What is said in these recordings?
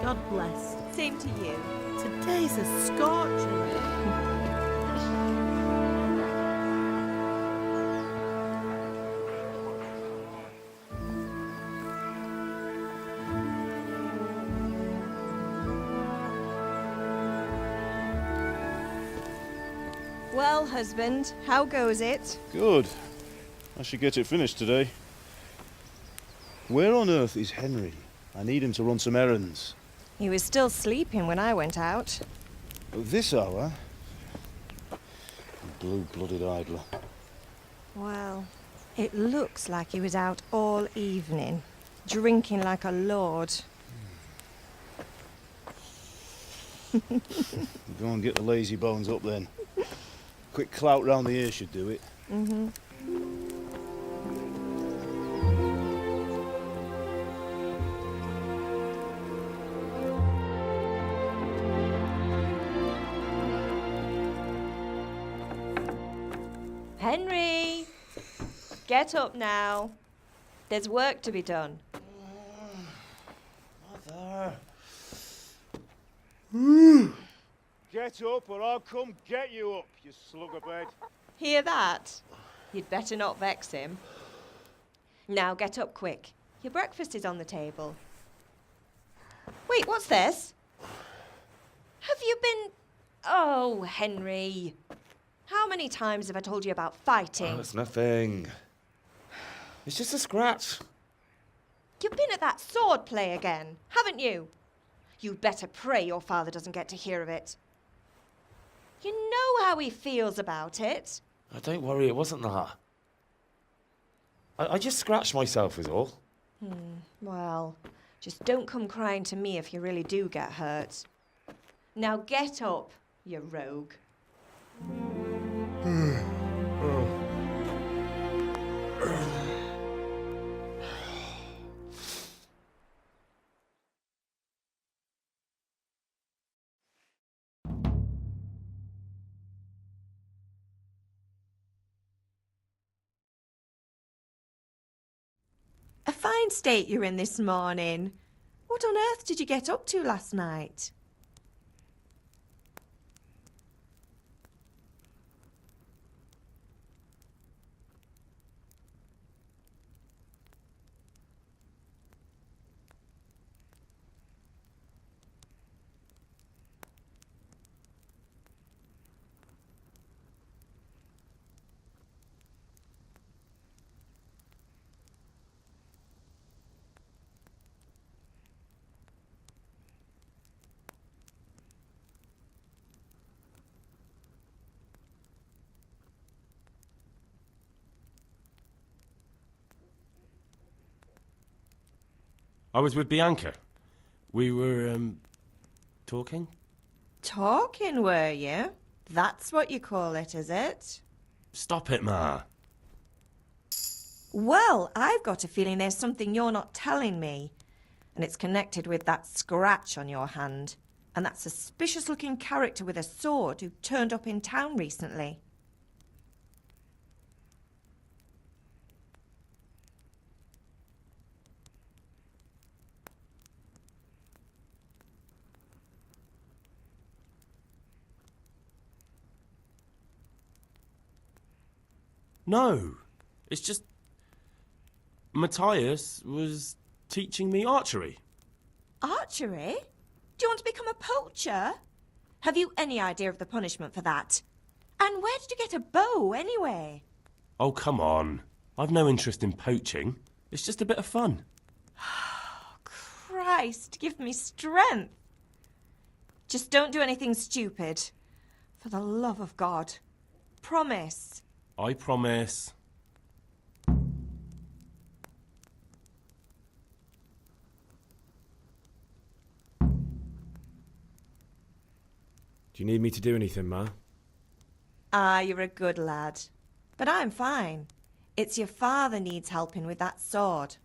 God bless. Same to you. Today's a scorcher. Well, husband, how goes it? Good. I should get it finished today. Where on earth is Henry? I need him to run some errands. He was still sleeping when I went out. At this hour? Blue-blooded idler. Well, it looks like he was out all evening, drinking like a lord. Go and get the lazy bones up then. Quick clout round the ear should do it. Mm-hmm. Henry! Get up now. There's work to be done. Mother. Get up or I'll come get you up, you slugabed. Hear that? You'd better not vex him. Now get up quick. Your breakfast is on the table. Wait, what's this? Have you been... Oh, Henry. How many times have I told you about fighting? Oh, it's nothing. It's just a scratch. You've been at that sword play again, haven't you? You'd better pray your father doesn't get to hear of it. You know how he feels about it. Oh, don't worry, it wasn't that. I just scratched myself is all. Well, just don't come crying to me if you really do get hurt. Now get up, you rogue. A fine state you're in this morning. What on earth did you get up to last night? I was with Bianca. We were, talking? Talking, were you? That's what you call it, is it? Stop it, Ma. Well, I've got a feeling there's something you're not telling me. And it's connected with that scratch on your hand. And that suspicious-looking character with a sword who turned up in town recently. No. It's just... Matthias was teaching me archery. Archery? Do you want to become a poacher? Have you any idea of the punishment for that? And where did you get a bow, anyway? Oh, come on. I've no interest in poaching. It's just a bit of fun. Christ, give me strength. Just don't do anything stupid. For the love of God. Promise. I promise. Do you need me to do anything, Ma? Ah, you're a good lad. But I'm fine. It's your father needs helping with that sword.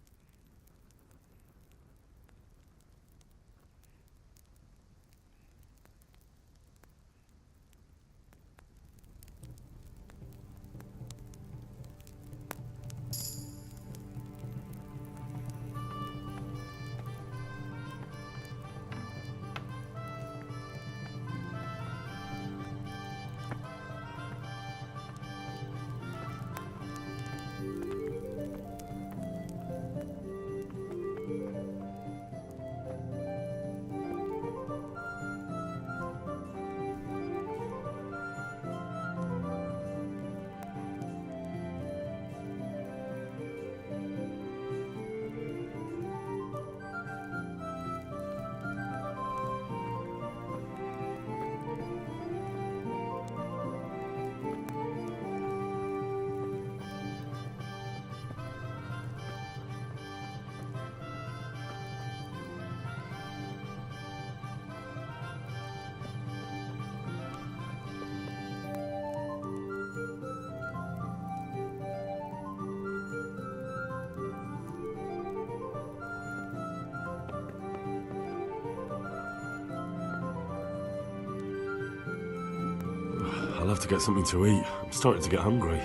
I'll have to get something to eat. I'm starting to get hungry.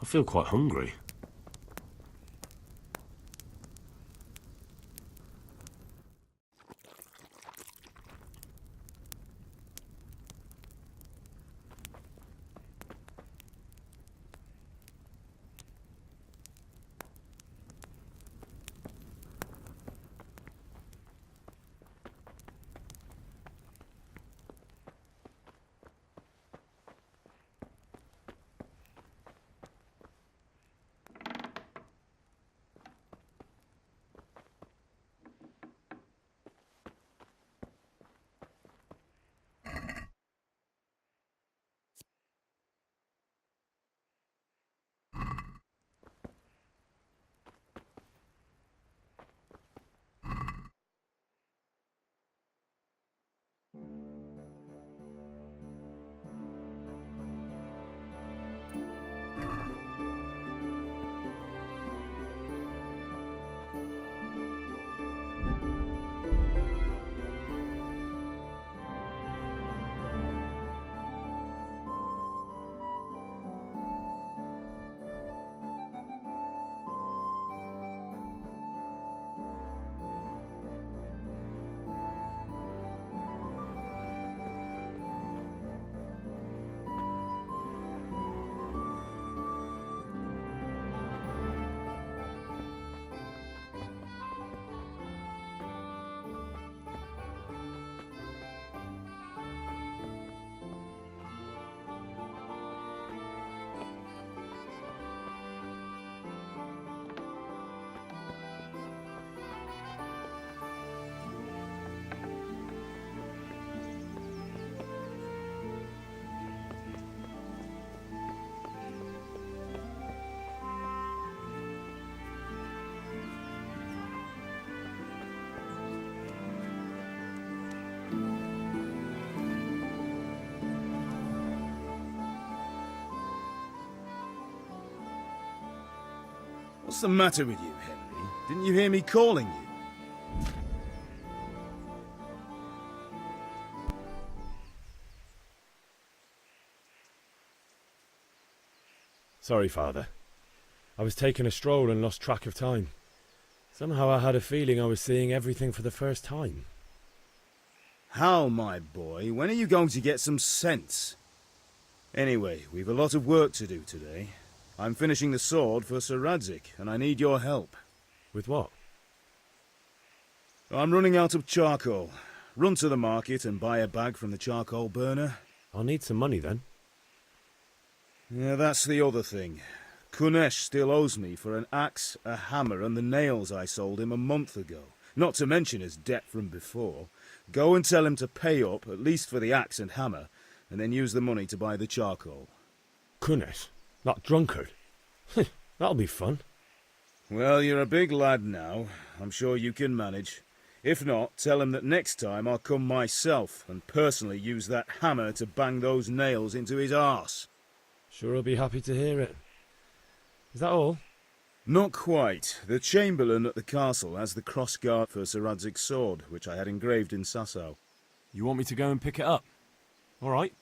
I feel quite hungry. What's the matter with you, Henry? Didn't you hear me calling you? Sorry, Father. I was taking a stroll and lost track of time. Somehow I had a feeling I was seeing everything for the first time. How, my boy? When are you going to get some sense? Anyway, we've a lot of work to do today. I'm finishing the sword for Sir Radzig, and I need your help. With what? I'm running out of charcoal. Run to the market and buy a bag from the charcoal burner. I'll need some money then. Yeah, that's the other thing. Kunesh still owes me for an axe, a hammer, and the nails I sold him a month ago. Not to mention his debt from before. Go and tell him to pay up, at least for the axe and hammer, and then use the money to buy the charcoal. Kunesh? That drunkard? That'll be fun. Well, you're a big lad now. I'm sure you can manage. If not, tell him that next time I'll come myself and personally use that hammer to bang those nails into his arse. Sure I'll be happy to hear it. Is that all? Not quite. The Chamberlain at the castle has the crossguard for Sir Radzig's sword, which I had engraved in Sasau. You want me to go and pick it up? All right.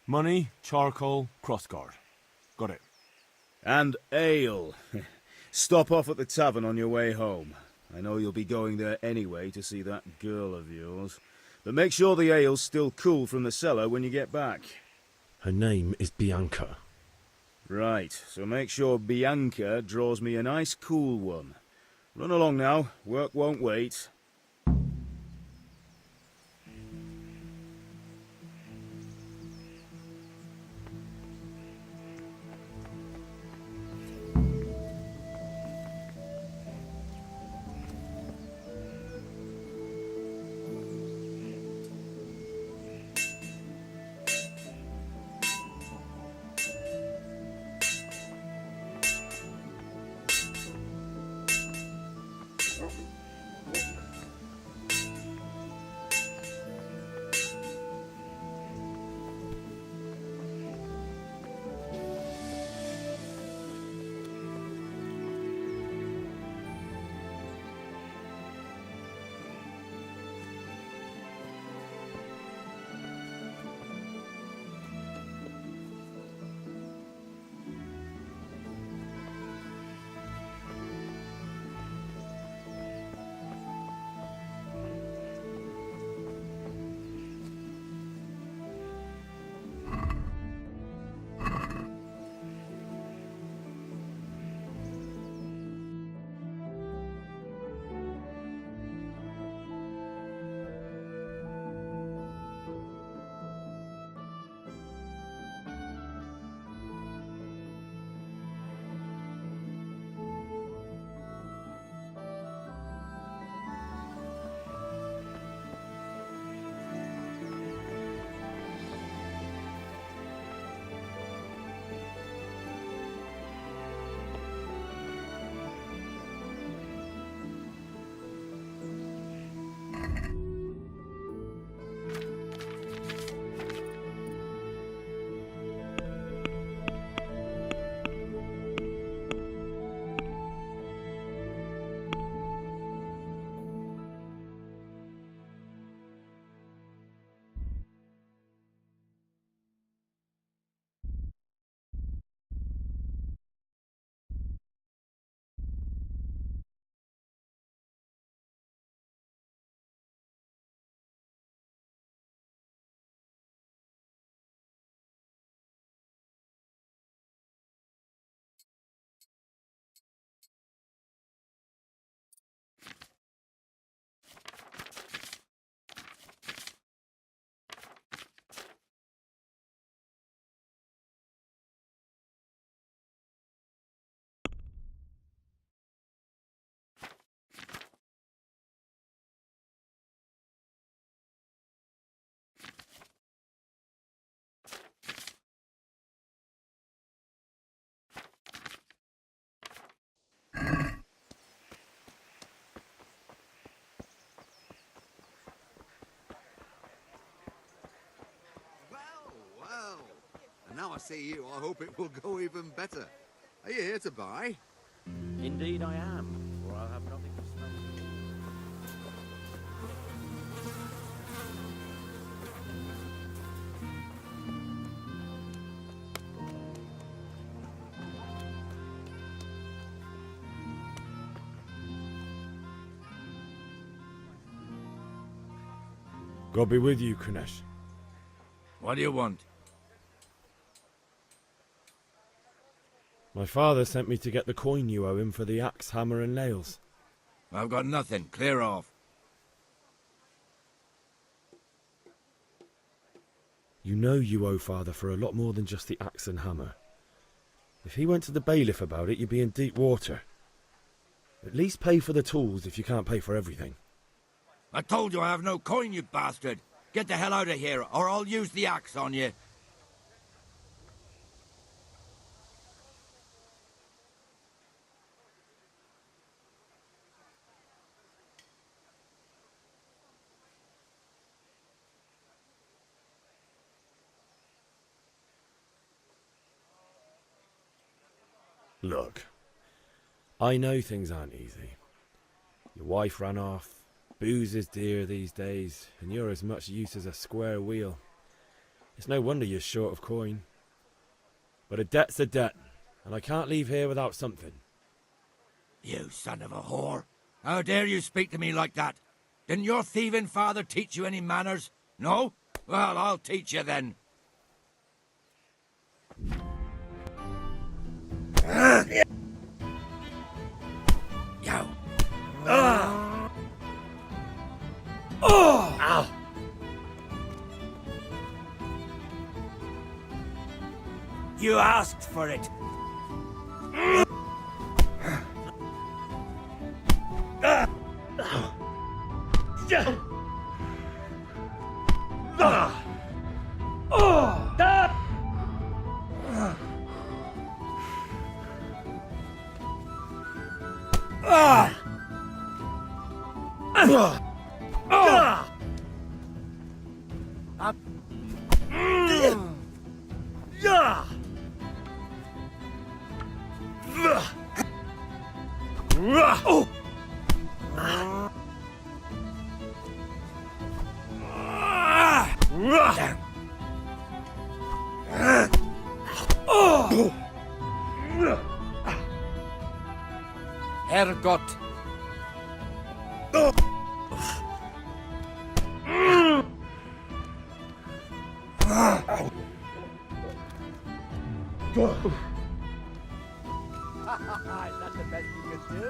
Money, charcoal, crossguard. Got it. And ale. Stop off at the tavern on your way home. I know you'll be going there anyway to see that girl of yours. But make sure the ale's still cool from the cellar when you get back. Her name is Bianca. Right, so make sure Bianca draws me a nice cool one. Run along now. Work won't wait. Well. And now I see you, I hope it will go even better. Are you here to buy? Indeed I am, for I have nothing to sell. God be with you, Kunesh. What do you want? My father sent me to get the coin you owe him for the axe, hammer and nails. I've got nothing. Clear off. You know you owe father for a lot more than just the axe and hammer. If he went to the bailiff about it, you'd be in deep water. At least pay for the tools if you can't pay for everything. I told you I have no coin, you bastard. Get the hell out of here, or I'll use the axe on you. Look, I know things aren't easy. Your wife ran off, booze is dear these days, and you're as much use as a square wheel. It's no wonder you're short of coin. But a debt's a debt, and I can't leave here without something. You son of a whore. How dare you speak to me like that? Didn't your thieving father teach you any manners? No? Well, I'll teach you then. Yow. Ow. You asked for it. Herrgott! Is that the best you can do?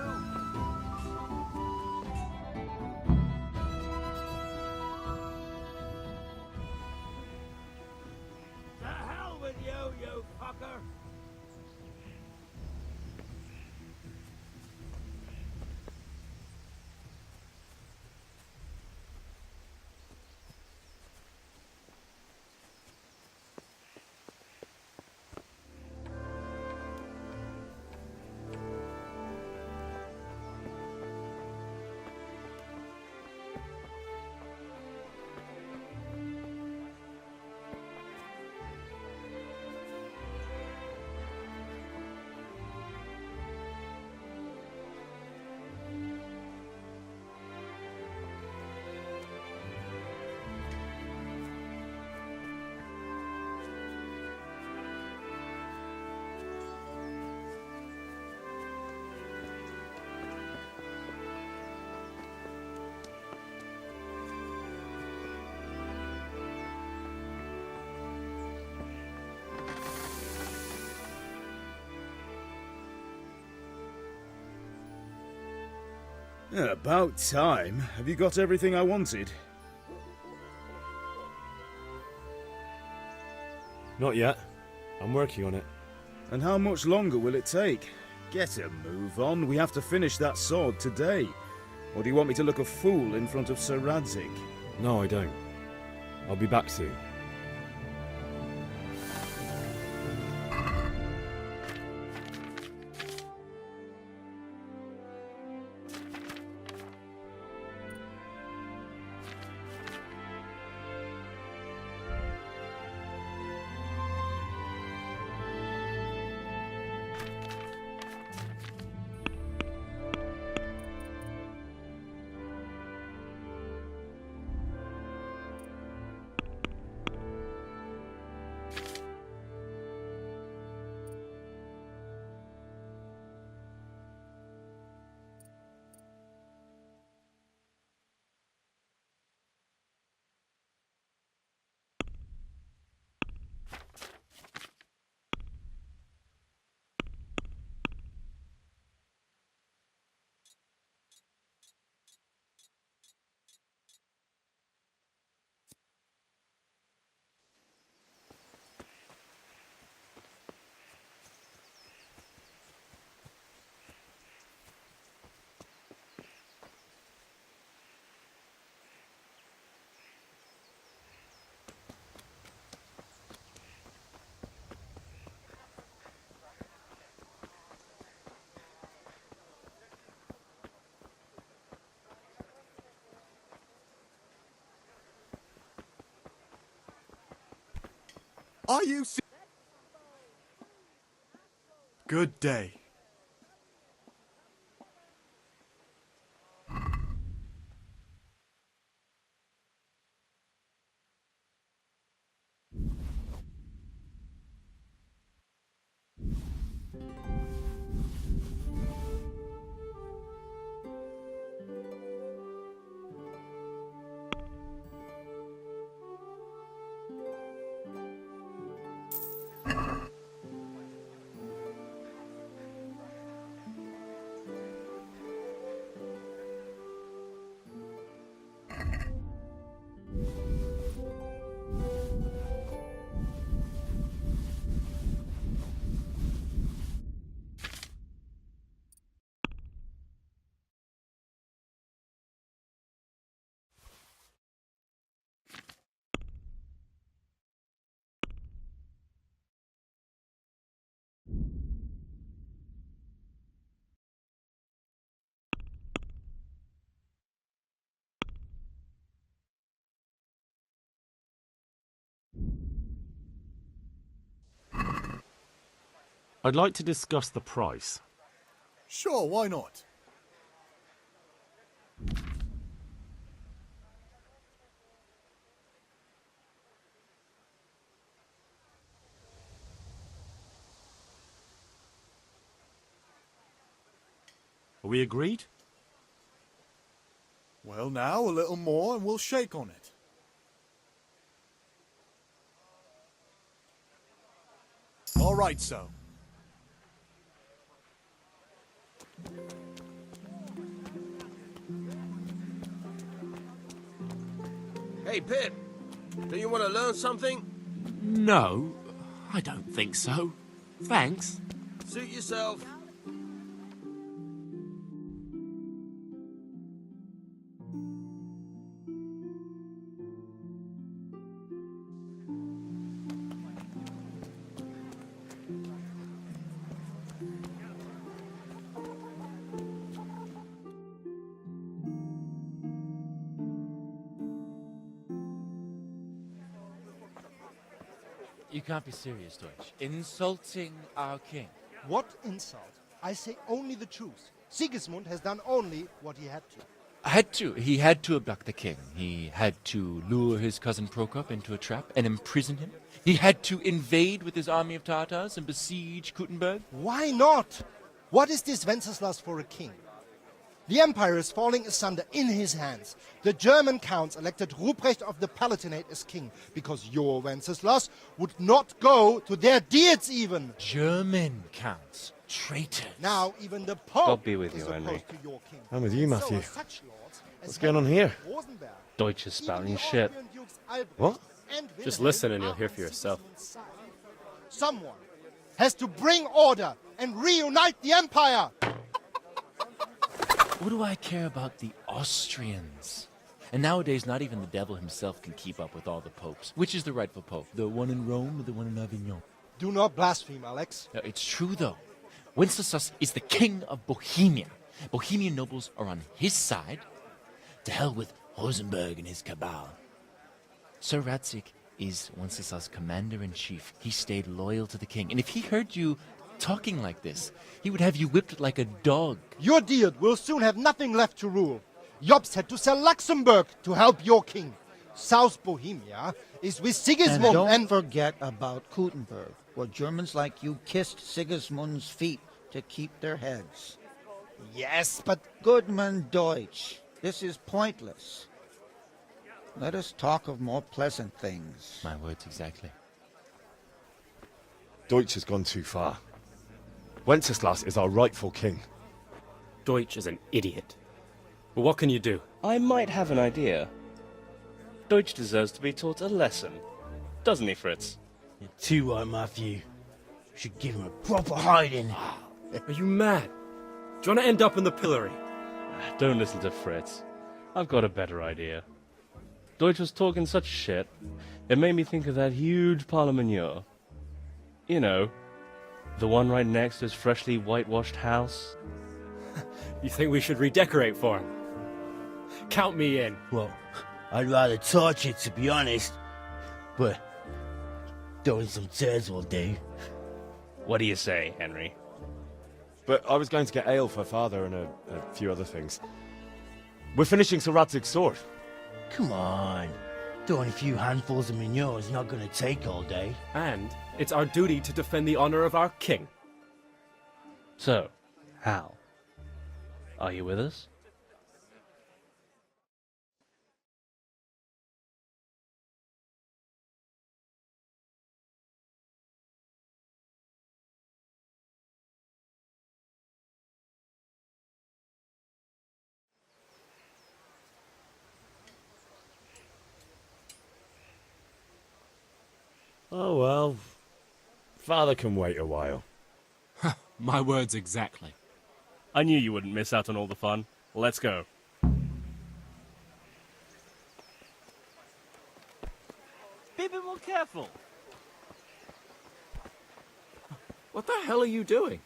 To hell with you, you fucker! Yeah, about time. Have you got everything I wanted? Not yet. I'm working on it. And how much longer will it take? Get a move on. We have to finish that sword today. Or do you want me to look a fool in front of Sir Radzig? No, I don't. I'll be back soon. Are you Good day. I'd like to discuss the price. Sure, why not? Are we agreed? Well, now a little more and we'll shake on it. All right, so. Hey, Pip. Do you want to learn something? No, I don't think so. Thanks. Suit yourself. You can't be serious, Deutsch. Insulting our king. What insult? I say only the truth. Sigismund has done only what he had to. He had to abduct the king. He had to lure his cousin Prokop into a trap and imprison him. He had to invade with his army of Tatars and besiege Kuttenberg. Why not? What is this Wenceslas for a king? The empire is falling asunder in his hands. The German counts elected Ruprecht of the Palatinate as king because your Wenceslas would not go to their deeds even. German counts. Traitors. Now even the Pope God be with is you, Henry. opposed to your king. I'm with you, And Matthew. are such lords as What's going on here? Rosenberg. Deutsch is spouting Even the shit. Austrian Dukes Albrecht What? and Just Wilhelm listen and you'll are hear on for yourself. Sigismund's side. Someone has to bring order and reunite the empire. What do I care about the Austrians? And nowadays, not even the devil himself can keep up with all the popes. Which is the rightful pope? The one in Rome or the one in Avignon? Do not blaspheme, Alex. No, it's true, though. Wenceslas is the king of Bohemia. Bohemian nobles are on his side. To hell with Rosenberg and his cabal. Sir Radzik is Wenceslas' commander-in-chief. He stayed loyal to the king. And if he heard you talking like this, he would have you whipped like a dog. Your Diet will soon have nothing left to rule. Jobst had to sell Luxembourg to help your king. South Bohemia is with Sigismund and don't forget about Kuttenberg, where Germans like you kissed Sigismund's feet to keep their heads. Yes, but... Goodman Deutsch, this is pointless. Let us talk of more pleasant things. My words exactly. Deutsch has gone too far. Wenceslas is our rightful king. Deutsch is an idiot. But what can you do? I might have an idea. Deutsch deserves to be taught a lesson. Doesn't he, Fritz? You're too right, Matthew. Should give him a proper hiding. Are you mad? Do you want to end up in the pillory? Don't listen to Fritz. I've got a better idea. Deutsch was talking such shit, it made me think of that huge parliament. You know, the one right next to his freshly whitewashed house. You think we should redecorate for him? Count me in. Well, I'd rather torch it, to be honest. But throwing some tears will do. What do you say, Henry? But I was going to get ale for father and a few other things. We're finishing Sir Radzig's sword. Come on. Throwing a few handfuls of manure is not going to take all day. And it's our duty to defend the honor of our king. So, Hal, are you with us? Oh well. Father can wait a while. My words exactly. I knew you wouldn't miss out on all the fun. Let's go. Be a bit more careful. What the hell are you doing?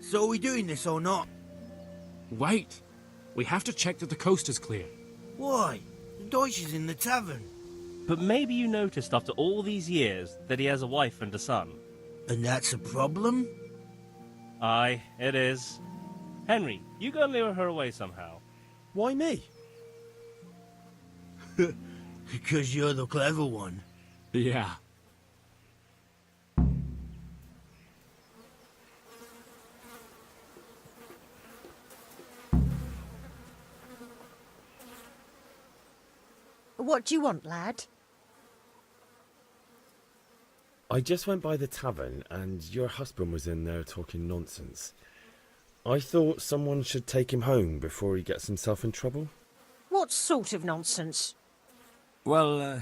So are we doing this or not? Wait. We have to check that the coast is clear. Why? The Deutsch is in the tavern. But maybe you noticed after all these years that he has a wife and a son. And that's a problem? Aye, it is. Henry, you go and lure her away somehow. Why me? Because you're the clever one. Yeah. What do you want, lad? I just went by the tavern and your husband was in there talking nonsense. I thought someone should take him home before he gets himself in trouble. What sort of nonsense? Well,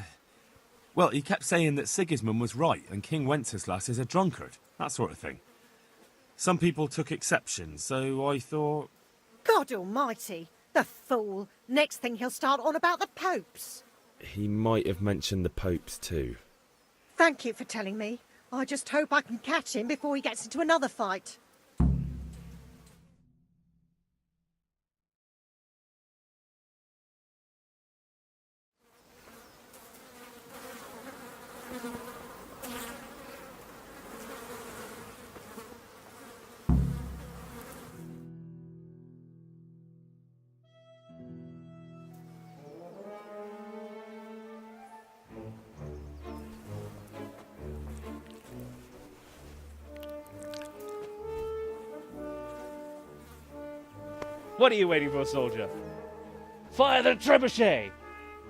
he kept saying that Sigismund was right and King Wenceslas is a drunkard, that sort of thing. Some people took exception, so I thought... God almighty, the fool. Next thing he'll start on about the popes. He might have mentioned the popes too. Thank you for telling me. I just hope I can catch him before he gets into another fight. What are you waiting for, soldier? Fire the trebuchet!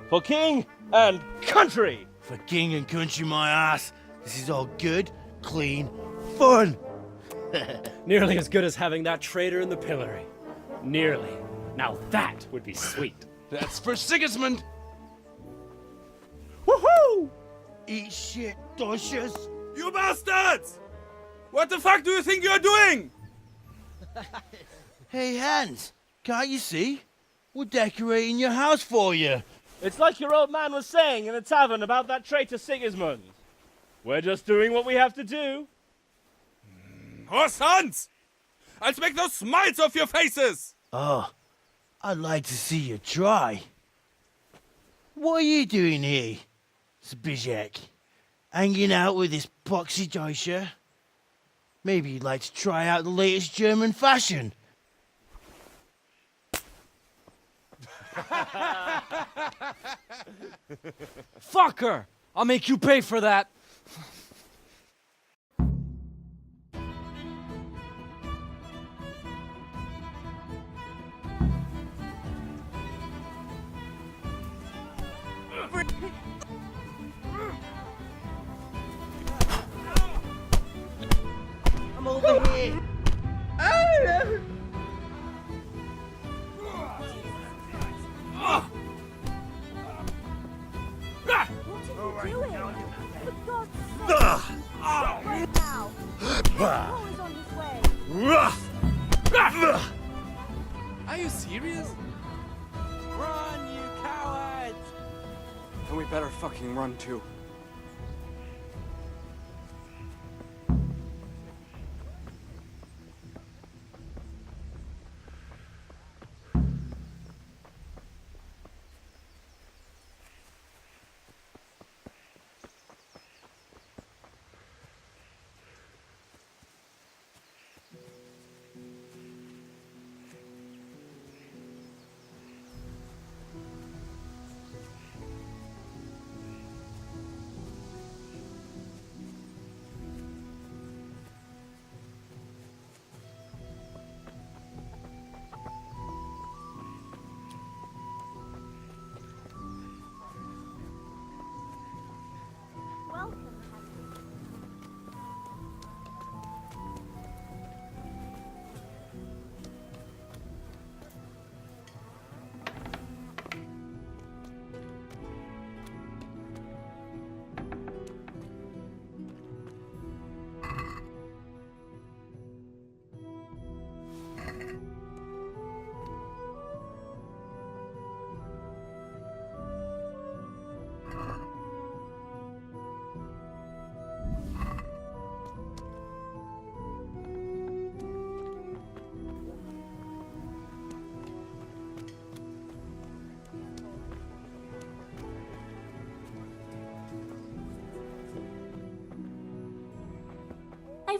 For king and country! For king and country, my ass. This is all good, clean, fun. Nearly as good as having that traitor in the pillory. Nearly. Now that would be sweet. That's for Sigismund! Woohoo! Eat shit, Deutsches. You bastards! What the fuck do you think you're doing? Hey, Hans, can't you see? We're decorating your house for you. It's like your old man was saying in the tavern about that traitor Sigismund. We're just doing what we have to do. Oh, sons! I'll make those smiles off your faces! Oh, I'd like to see you try. What are you doing here, Zbigniew? Hanging out with this poxy Deutscher? Maybe you'd like to try out the latest German fashion. Fuck her! I'll make you pay for that! I'm over here. Are you serious? Run, you cowards! And we better fucking run too.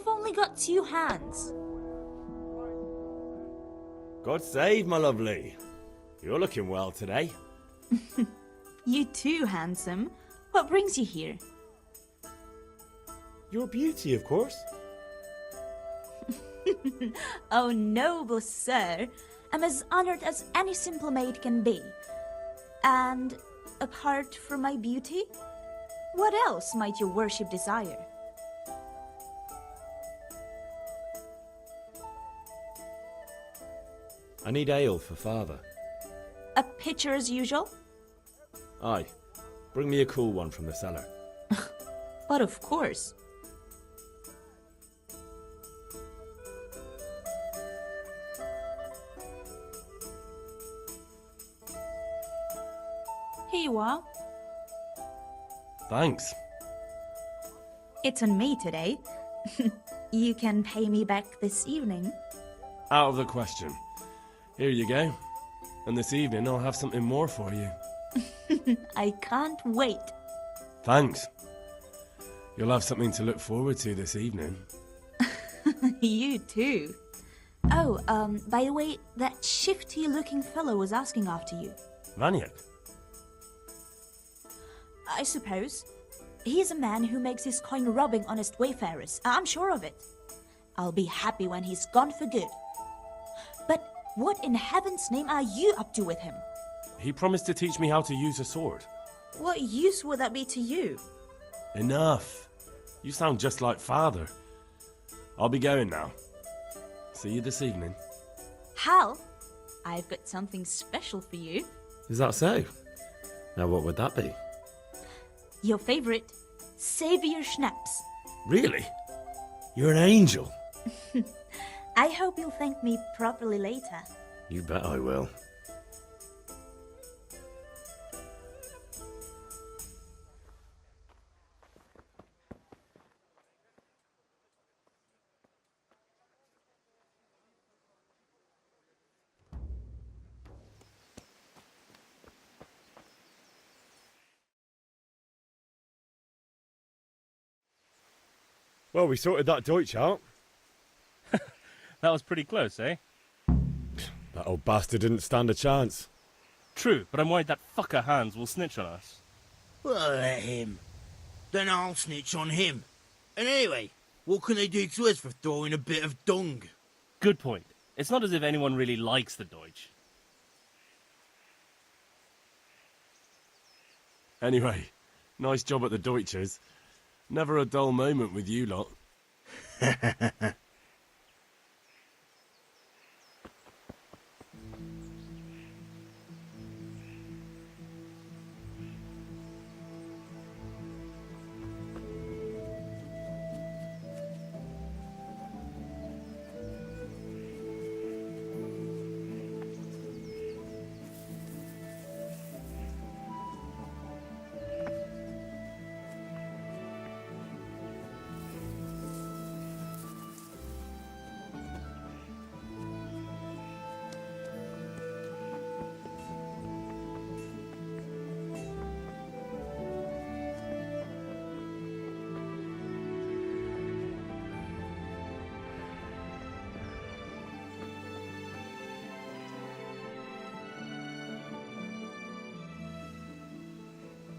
You've only got 2 hands. God save, my lovely. You're looking well today. You too, handsome. What brings you here? Your beauty, of course. Oh, noble sir. I'm as honored as any simple maid can be. And apart from my beauty, what else might your worship desire? I need ale for father. A pitcher as usual? Aye. Bring me a cool one from the cellar. But of course. Here you are. Thanks. It's on me today. You can pay me back this evening. Out of the question. Here you go. And this evening I'll have something more for you. I can't wait. Thanks. You'll have something to look forward to this evening. You too. Oh, by the way, that shifty-looking fellow was asking after you. Vaniak? I suppose. He's a man who makes his coin robbing honest wayfarers. I'm sure of it. I'll be happy when he's gone for good. But what in heaven's name are you up to with him? He promised to teach me how to use a sword. What use would that be to you? Enough. You sound just like father. I'll be going now. See you this evening. Hal, I've got something special for you. Is that so? Now what would that be? Your favorite, Savior Schnapps. Really? You're an angel. I hope you'll thank me properly later. You bet I will. Well, we sorted that Deutsch out. That was pretty close, eh? That old bastard didn't stand a chance. True, but I'm worried that fucker Hans will snitch on us. Well, let him. Then I'll snitch on him. And anyway, what can they do to us for throwing a bit of dung? Good point. It's not as if anyone really likes the Deutsch. Anyway, nice job at the Deutschers. Never a dull moment with you lot.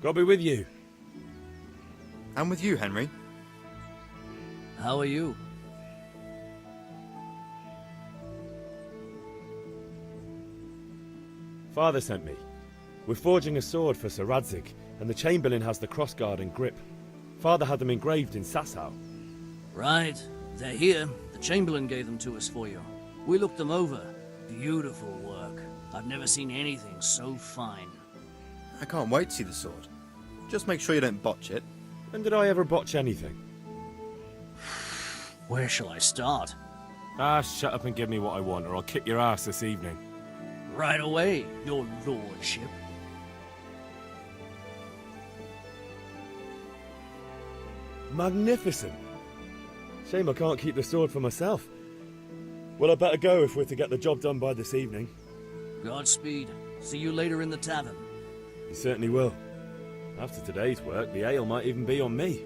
God be with you. And with you, Henry. How are you? Father sent me. We're forging a sword for Sir Radzig, and the Chamberlain has the crossguard and grip. Father had them engraved in Sasau. Right. They're here. The Chamberlain gave them to us for you. We looked them over. Beautiful work. I've never seen anything so fine. I can't wait to see the sword. Just make sure you don't botch it. When did I ever botch anything? Where shall I start? Ah, shut up and give me what I want, or I'll kick your ass this evening. Right away, your lordship. Magnificent. Shame I can't keep the sword for myself. Well, I better go if we're to get the job done by this evening. Godspeed. See you later in the tavern. You certainly will. After today's work, the ale might even be on me.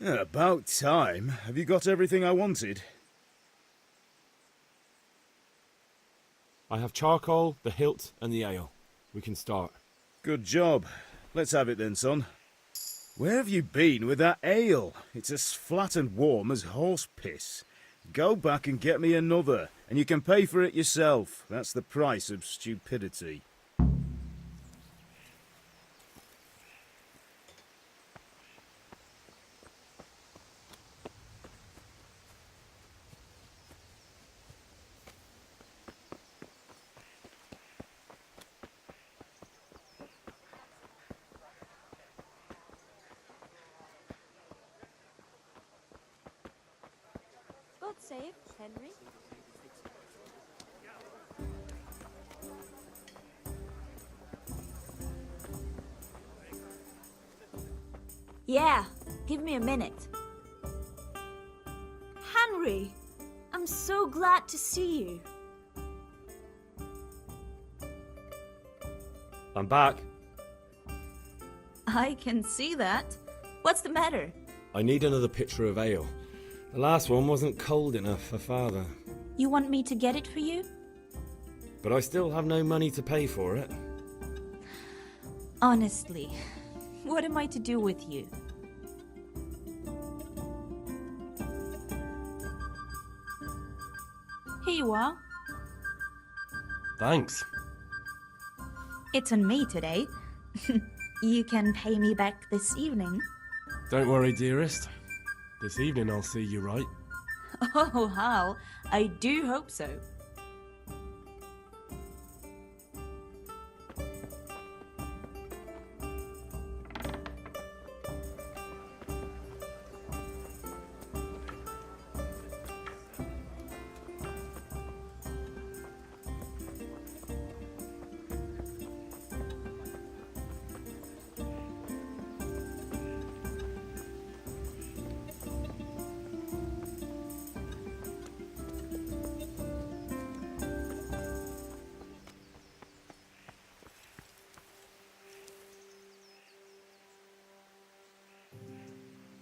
About time. Have you got everything I wanted? I have charcoal, the hilt, and the ale. We can start. Good job. Let's have it then, son. Where have you been with that ale? It's as flat and warm as horse piss. Go back and get me another, and you can pay for it yourself. That's the price of stupidity. God save Henry. Yeah, give me a minute. Henry, I'm so glad to see you. I'm back. I can see that. What's the matter? I need another pitcher of ale. The last one wasn't cold enough for Father. You want me to get it for you? But I still have no money to pay for it. Honestly, what am I to do with you? Here you are. Thanks. It's on me today. You can pay me back this evening. Don't worry, dearest. This evening I'll see you right. Oh, Hal, I do hope so.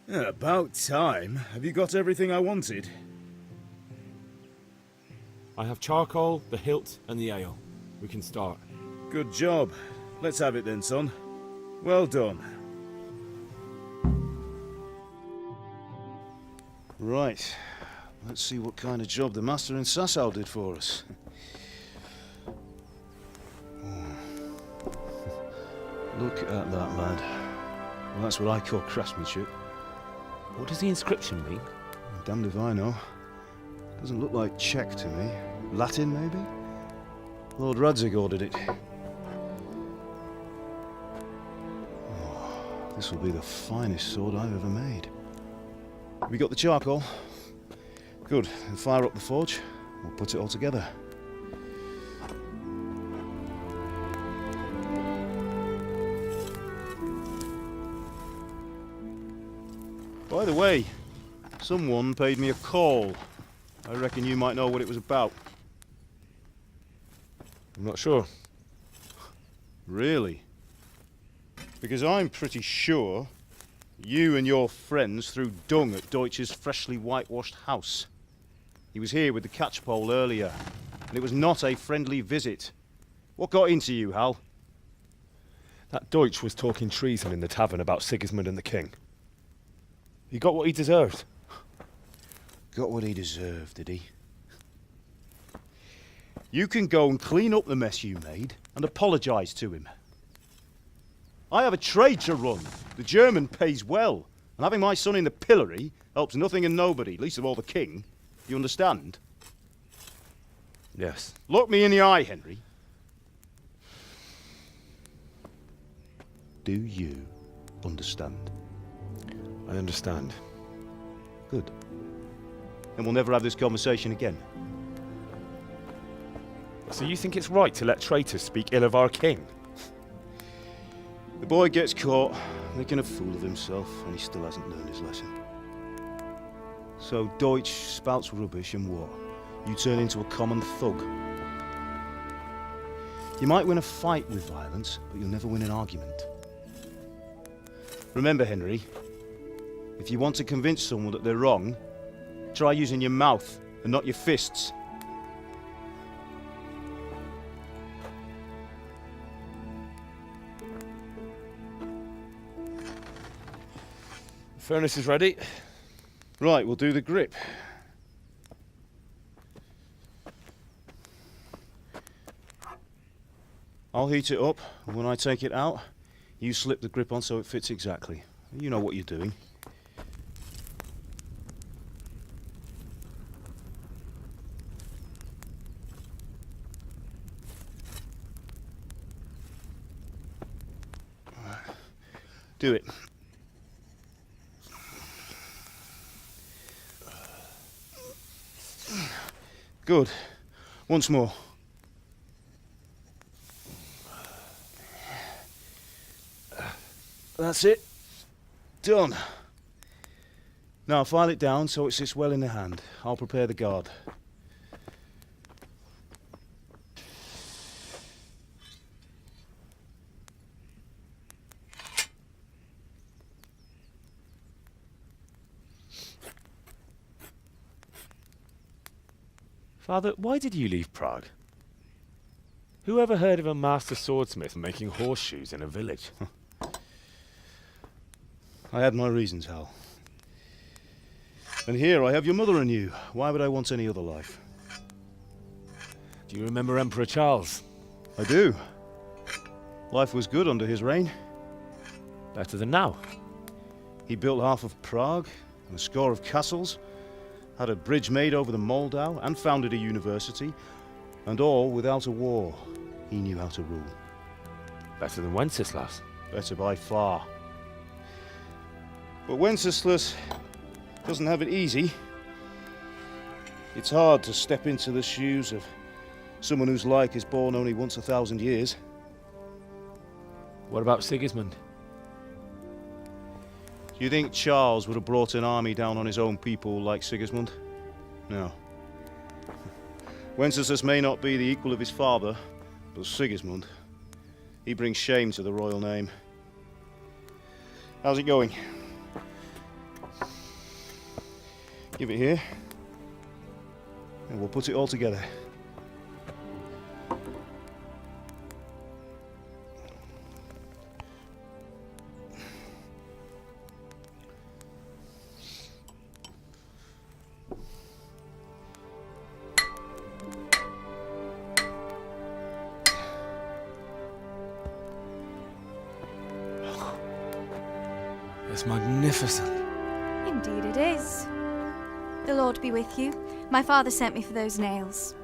About time. Have you got everything I wanted? I have charcoal, the hilt, and the ale. We can start. Good job. Let's have it then, son. Well done. Right. Let's see what kind of job the master in Sasau did for us. Look at that, lad. Well, that's what I call craftsmanship. What does the inscription mean? Damned if I know. Doesn't look like Czech to me. Latin, maybe? Lord Radzig ordered it. Oh, this will be the finest sword I've ever made. Have you got the charcoal? Good. Then fire up the forge. We'll put it all together. By the way, someone paid me a call. I reckon you might know what it was about. I'm not sure. Really? Because I'm pretty sure you and your friends threw dung at Deutsch's freshly whitewashed house. He was here with the catchpole earlier, and it was not a friendly visit. What got into you, Hal? That Deutsch was talking treason in the tavern about Sigismund and the king. He got what he deserved. Got what he deserved, did he? You can go and clean up the mess you made and apologise to him. I have a trade to run. The German pays well, and having my son in the pillory helps nothing and nobody, least of all the king. You understand? Yes. Look me in the eye, Henry. Do you understand? I understand. Good. Then we'll never have this conversation again. So you think it's right to let traitors speak ill of our king? The boy gets caught, making a fool of himself, and he still hasn't learned his lesson. So Deutsch spouts rubbish, and what? You turn into a common thug. You might win a fight with violence, but you'll never win an argument. Remember, Henry, If you want to convince someone that they're wrong, try using your mouth and not your fists. Furnace is ready. Right, we'll do the grip. I'll heat it up, and when I take it out, you slip the grip on so it fits exactly. You know what you're doing. Do it. Good. Once more. That's it. Done. Now file it down so it sits well in the hand. I'll prepare the guard. Father, why did you leave Prague? Who ever heard of a master swordsmith making horseshoes in a village? I had my reasons, Hal. And here I have your mother and you. Why would I want any other life? Do you remember Emperor Charles? I do. Life was good under his reign. Better than now. He built half of Prague and a score of castles, had a bridge made over the Moldau, and founded a university, and all without a war. He knew how to rule. Better than Wenceslas. Better by far. But Wenceslas doesn't have it easy. It's hard to step into the shoes of someone whose like is born only once 1,000 years. What about Sigismund? Do you think Charles would have brought an army down on his own people like Sigismund? No. Wenceslas may not be the equal of his father, but Sigismund, he brings shame to the royal name. How's it going? Give it here, and we'll put it all together. It's magnificent. Indeed it is. The Lord be with you. My father sent me for those nails.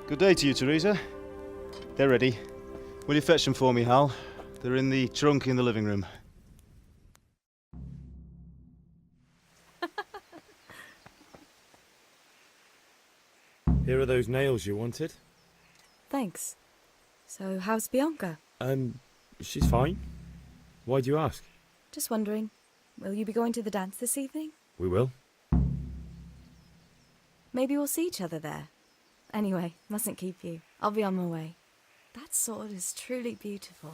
Good day to you, Teresa. They're ready. Will you fetch them for me, Hal? They're in the trunk in the living room. Here are those nails you wanted. Thanks. So, how's Bianca? She's fine. Why do you ask? Just wondering, will you be going to the dance this evening? We will. Maybe we'll see each other there. Anyway, mustn't keep you. I'll be on my way. That sword is truly beautiful.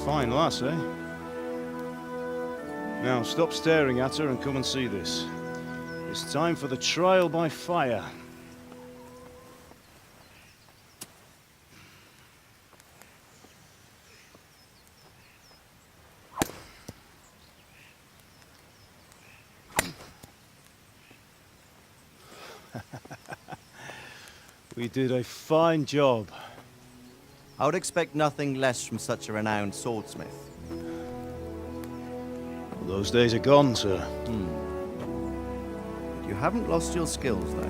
Fine lass, eh? Now stop staring at her and come and see this. It's time for the trial by fire. We did a fine job. I would expect nothing less from such a renowned swordsmith. Well, those days are gone, sir. You haven't lost your skills, though.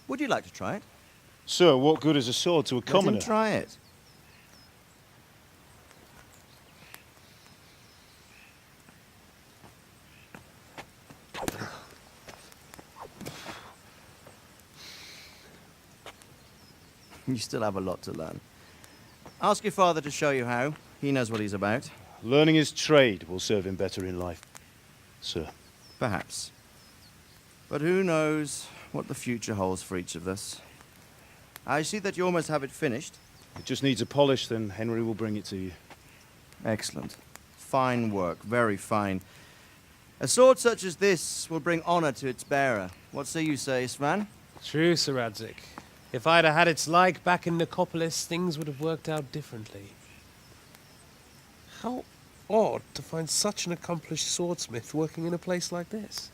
Would you like to try it? Sir, what good is a sword to a commoner? Let him try it. You still have a lot to learn. Ask your father to show you how. He knows what he's about. Learning his trade will serve him better in life, sir. Perhaps. But who knows what the future holds for each of us. I see that you almost have it finished. It just needs a polish, then Henry will bring it to you. Excellent. Fine work, very fine. A sword such as this will bring honor to its bearer. What say you, Sir? True, Sir Radzik. If I'd have had its like back in Nicopolis, things would have worked out differently. How odd to find such an accomplished swordsmith working in a place like this.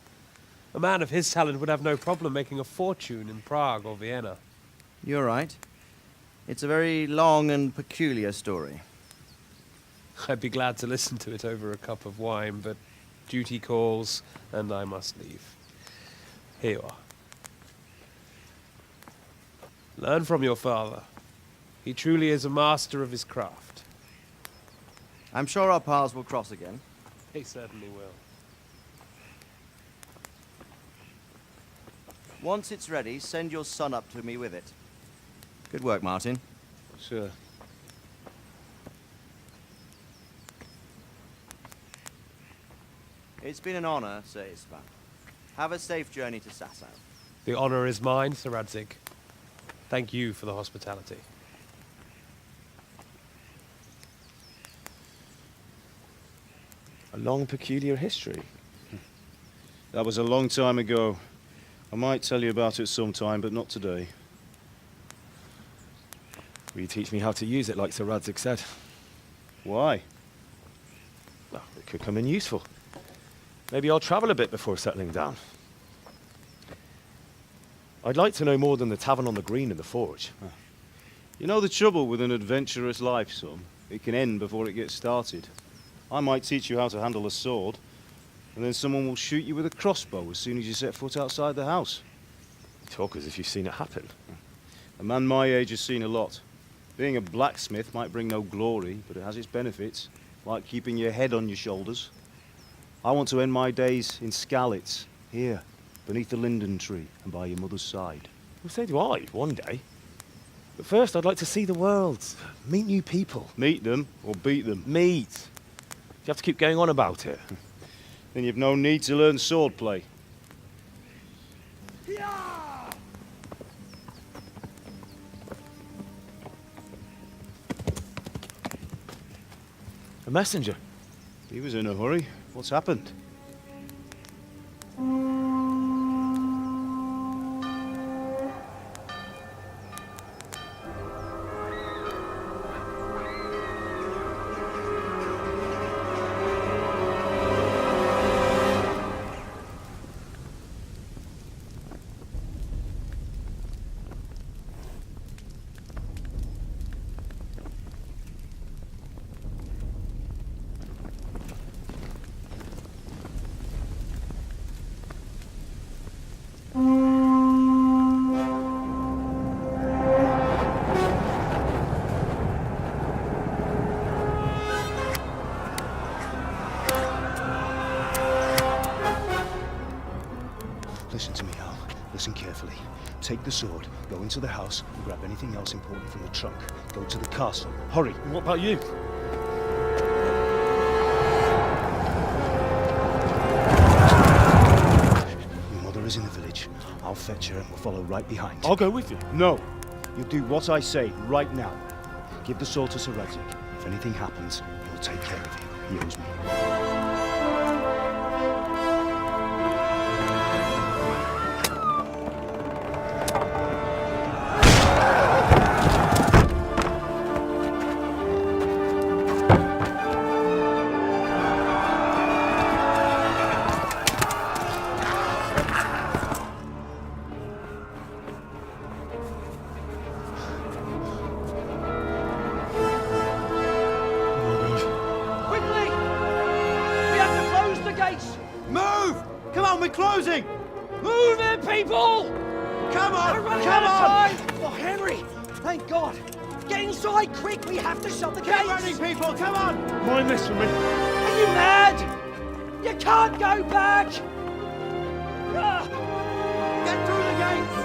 A man of his talent would have no problem making a fortune in Prague or Vienna. You're right. It's a very long and peculiar story. I'd be glad to listen to it over a cup of wine, but duty calls, and I must leave. Here you are. Learn from your father. He truly is a master of his craft. I'm sure our paths will cross again. He certainly will. Once it's ready, send your son up to me with it. Good work, Martin. Sure. It's been an honor, Sir Isvan. Have a safe journey to Sasau. The honor is mine, Sir Radzik. Thank you for the hospitality. A long, peculiar history. That was a long time ago. I might tell you about it sometime, but not today. Will you teach me how to use it like Sir Radzik said? Why? Well, it could come in useful. Maybe I'll travel a bit before settling down. I'd like to know more than the tavern on the green and the forge. You know the trouble with an adventurous life, son? It can end before it gets started. I might teach you how to handle a sword, and then someone will shoot you with a crossbow as soon as you set foot outside the house. You talk as if you've seen it happen. A man my age has seen a lot. Being a blacksmith might bring no glory, but it has its benefits, like keeping your head on your shoulders. I want to end my days in Skalitz, here, beneath the linden tree and by your mother's side. Well, so do I, one day. But first, I'd like to see the world, meet new people. Meet them or beat them? Meet. Do you have to keep going on about it? Then you've no need to learn swordplay. A messenger. He was in a hurry. What's happened? Listen to me, Al. Listen carefully. Take the sword, go into the house, and grab anything else important from the trunk. Go to the castle. Hurry! What about you? Your mother is in the village. I'll fetch her and we'll follow right behind. I'll go with you. No! You'll do what I say right now. Give the sword to Sir Radzik. If anything happens, he'll take care of you. He owes me. Closing! Move it, people! Come on! Come on! Oh, Henry! Thank God! Get inside, quick! We have to shut the gates! Get running, people! Come on! Mind this for me. Are you mad? You can't go back! Get through the gates!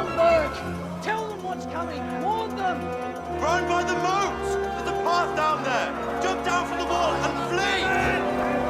on, Burke! Tell them what's coming! Warn them! Run by the moat! There's a path down there! Jump down from the wall and flee!